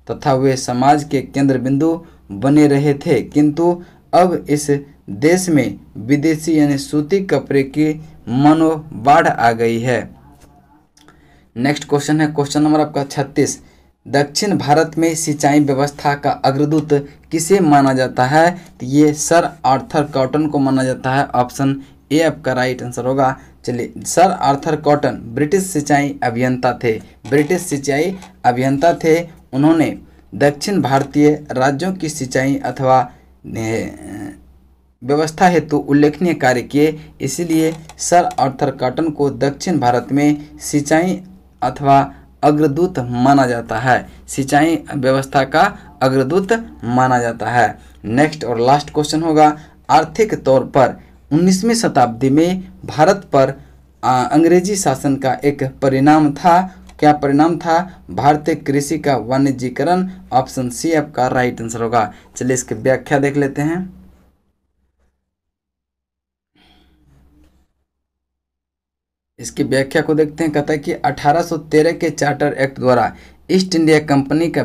तथा वे समाज के केंद्र बिंदु बने रहे थे। किंतु अब इस देश में विदेशी यानी सूती कपड़े की मनोबाढ़ आ गई है। नेक्स्ट क्वेश्चन है, क्वेश्चन नंबर आपका 36। दक्षिण भारत में सिंचाई व्यवस्था का अग्रदूत किसे माना जाता है। तो ये सर आर्थर कॉटन को माना जाता है। ऑप्शन ए आपका राइट आंसर होगा। चलिए, सर आर्थर कॉटन ब्रिटिश सिंचाई अभियंता थे। उन्होंने दक्षिण भारतीय राज्यों की सिंचाई अथवा व्यवस्था हेतु उल्लेखनीय कार्य किए। इसलिए सर आर्थर कॉटन को दक्षिण भारत में सिंचाई अथवा अग्रदूत माना जाता है। सिंचाई व्यवस्था का अग्रदूत माना जाता है। नेक्स्ट और लास्ट क्वेश्चन होगा, आर्थिक तौर पर 19वीं शताब्दी में भारत पर अंग्रेजी शासन का एक परिणाम था। क्या परिणाम था। भारतीय कृषि का वाणिज्यीकरण। ऑप्शन सी आपका राइट आंसर होगा। चलिए इसकी व्याख्या देख लेते हैं। इसकी व्याख्या को देखते हैं। कहता है कि 1813 के चार्टर एक्ट द्वारा ईस्ट इंडिया कंपनी का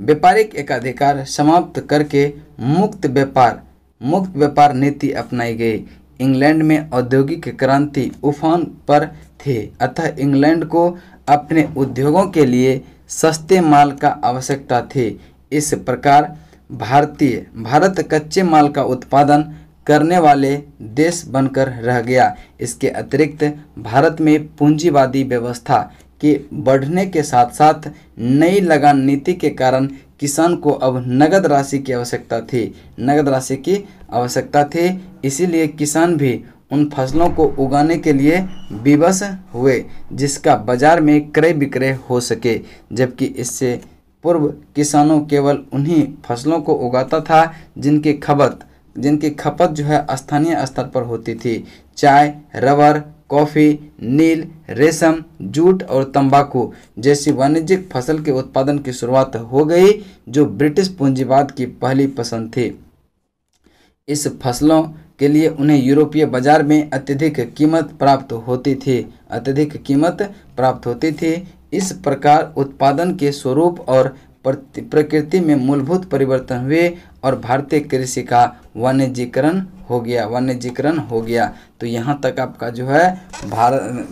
व्यापारिक एकाधिकार समाप्त करके मुक्त व्यापार नीति अपनाई गई। इंग्लैंड में औद्योगिक क्रांति उफान पर थी, अतः इंग्लैंड को अपने उद्योगों के लिए सस्ते माल का आवश्यकता थी। इस प्रकार भारत कच्चे माल का उत्पादन करने वाले देश बनकर रह गया। इसके अतिरिक्त भारत में पूंजीवादी व्यवस्था के बढ़ने के साथ साथ नई लगान नीति के कारण किसान को अब नगद राशि की आवश्यकता थी। इसीलिए किसान भी उन फसलों को उगाने के लिए विवश हुए जिसका बाजार में क्रय विक्रय हो सके, जबकि इससे पूर्व किसानों केवल उन्हीं फसलों को उगाता था जिनकी खपत जो है स्थानीय स्तर पर होती थी। चाय, रबर, कॉफ़ी, नील, रेशम, जूट और तंबाकू जैसी वाणिज्यिक फसल के उत्पादन की शुरुआत हो गई, जो ब्रिटिश पूंजीवाद की पहली पसंद थी। इस फसलों के लिए उन्हें यूरोपीय बाजार में अत्यधिक कीमत प्राप्त होती थी। इस प्रकार उत्पादन के स्वरूप और प्रकृति में मूलभूत परिवर्तन हुए और भारतीय कृषि का वाणिज्यीकरण हो गया। तो यहाँ तक आपका जो है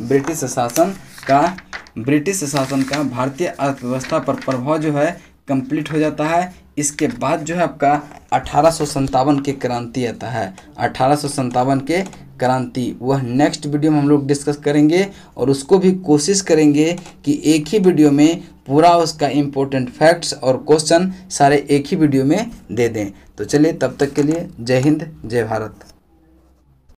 ब्रिटिश शासन का भारतीय अर्थव्यवस्था पर प्रभाव जो है कंप्लीट हो जाता है। इसके बाद जो है आपका 1857 के क्रांति आता है। 1857 के क्रांति वह नेक्स्ट वीडियो में हम लोग डिस्कस करेंगे और उसको भी कोशिश करेंगे कि एक ही वीडियो में पूरा उसका इम्पोर्टेंट फैक्ट्स और क्वेश्चन सारे एक ही वीडियो में दे दें। तो चलिए तब तक के लिए जय हिंद जय भारत।